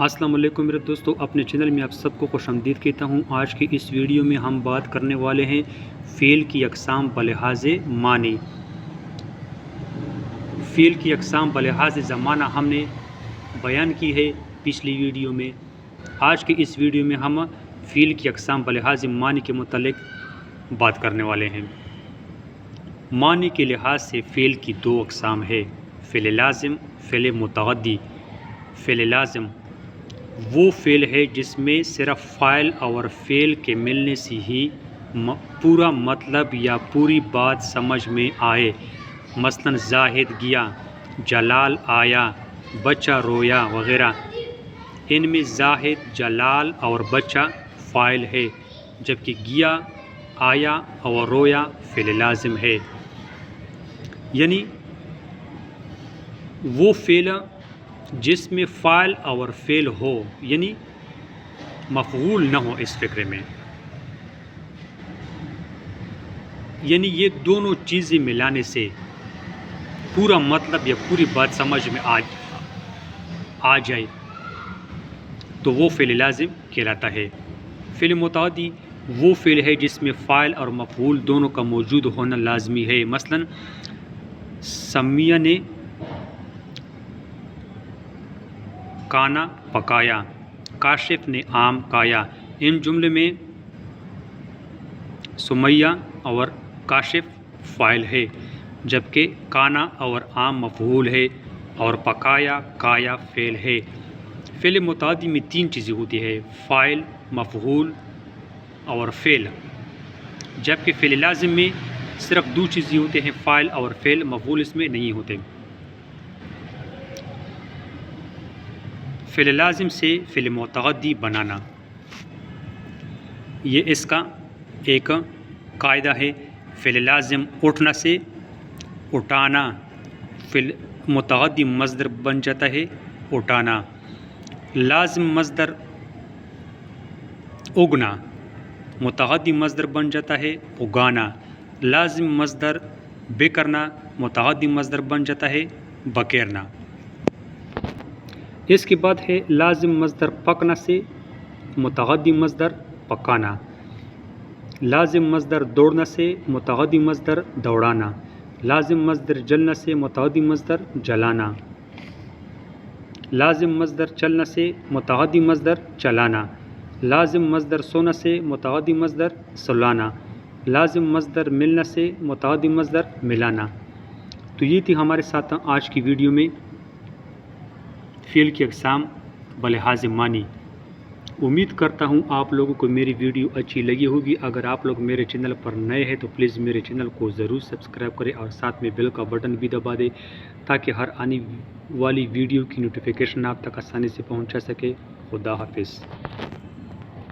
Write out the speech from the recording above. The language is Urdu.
السلام علیکم میرے دوستو، اپنے چینل میں آپ سب کو خوش آمدید کہتا ہوں۔ آج کی اس ویڈیو میں ہم بات کرنے والے ہیں فعل کی اقسام بلحاظ معنی۔ فعل کی اقسام بلحاظ زمانہ ہم نے بیان کی ہے پچھلی ویڈیو میں۔ آج کی اس ویڈیو میں ہم فعل کی اقسام بلحاظ معنی کے متعلق بات کرنے والے ہیں۔ معنی کے لحاظ سے فعل کی دو اقسام ہے، فعل لازم، فعل متعدی۔ فعل لازم وہ فعل ہے جس میں صرف فاعل اور فعل کے ملنے سے ہی پورا مطلب یا پوری بات سمجھ میں آئے، مثلا زاہد گیا، جلال آیا، بچہ رویا وغیرہ۔ ان میں زاہد، جلال اور بچہ فاعل ہے، جبکہ گیا، آیا اور رویا فعل لازم ہے۔ یعنی وہ فعل جس میں فاعل اور فعل ہو، یعنی مفعول نہ ہو اس فقرے میں، یعنی یہ دونوں چیزیں ملانے سے پورا مطلب یا پوری بات سمجھ میں آ جائے تو وہ فعل لازم کہلاتا ہے۔ فعل متعدی وہ فعل ہے جس میں فاعل اور مفعول دونوں کا موجود ہونا لازمی ہے، مثلا سمیہ نے کانا پکایا، کاشف نے آم کھایا۔ ان جملے میں سمیہ اور کاشف فاعل ہے، جبکہ کانا اور آم مفعول ہے اور پکایا، کھایا فعل ہے۔ فعل متعدی میں تین چیزیں ہوتی ہے، فاعل، مفعول اور فعل، جبکہ فعل لازم میں صرف دو چیزیں ہوتے ہیں، فاعل اور فعل، مفعول اس میں نہیں ہوتے۔ فعل لازم سے فعل متعدی بنانا، یہ اس کا ایک قاعدہ ہے۔ فعل لازم اٹھنا سے اٹھانا، فعل متعدی مصدر بن جاتا ہے اٹھانا۔ لازم مصدر اگنا، متعدی مصدر بن جاتا ہے اگانا۔ لازم مصدر بکرنا، متعدی مصدر بن جاتا ہے بکیرنا۔ اس کے بعد ہے لازم مصدر پکنا سے متعدی مصدر پکانا۔ لازم مصدر دوڑنا سے متعدی مصدر دوڑانا۔ لازم مصدر جلنا سے متعدی مصدر جلانا۔ لازم مصدر چلنا سے متعدی مصدر چلانا۔ لازم مصدر سونا سے متعدی مصدر سلانا۔ لازم مصدر ملنا سے متعدی مصدر ملانا۔ تو یہ تھی ہمارے ساتھ آج کی ویڈیو میں فعل کی اقسام بلحاظ معنی۔ امید کرتا ہوں آپ لوگوں کو میری ویڈیو اچھی لگی ہوگی۔ اگر آپ لوگ میرے چینل پر نئے ہیں تو پلیز میرے چینل کو ضرور سبسکرائب کریں اور ساتھ میں بیل کا بٹن بھی دبا دیں تاکہ ہر آنے والی ویڈیو کی نوٹیفیکیشن آپ تک آسانی سے پہنچا سکے۔ خدا حافظ۔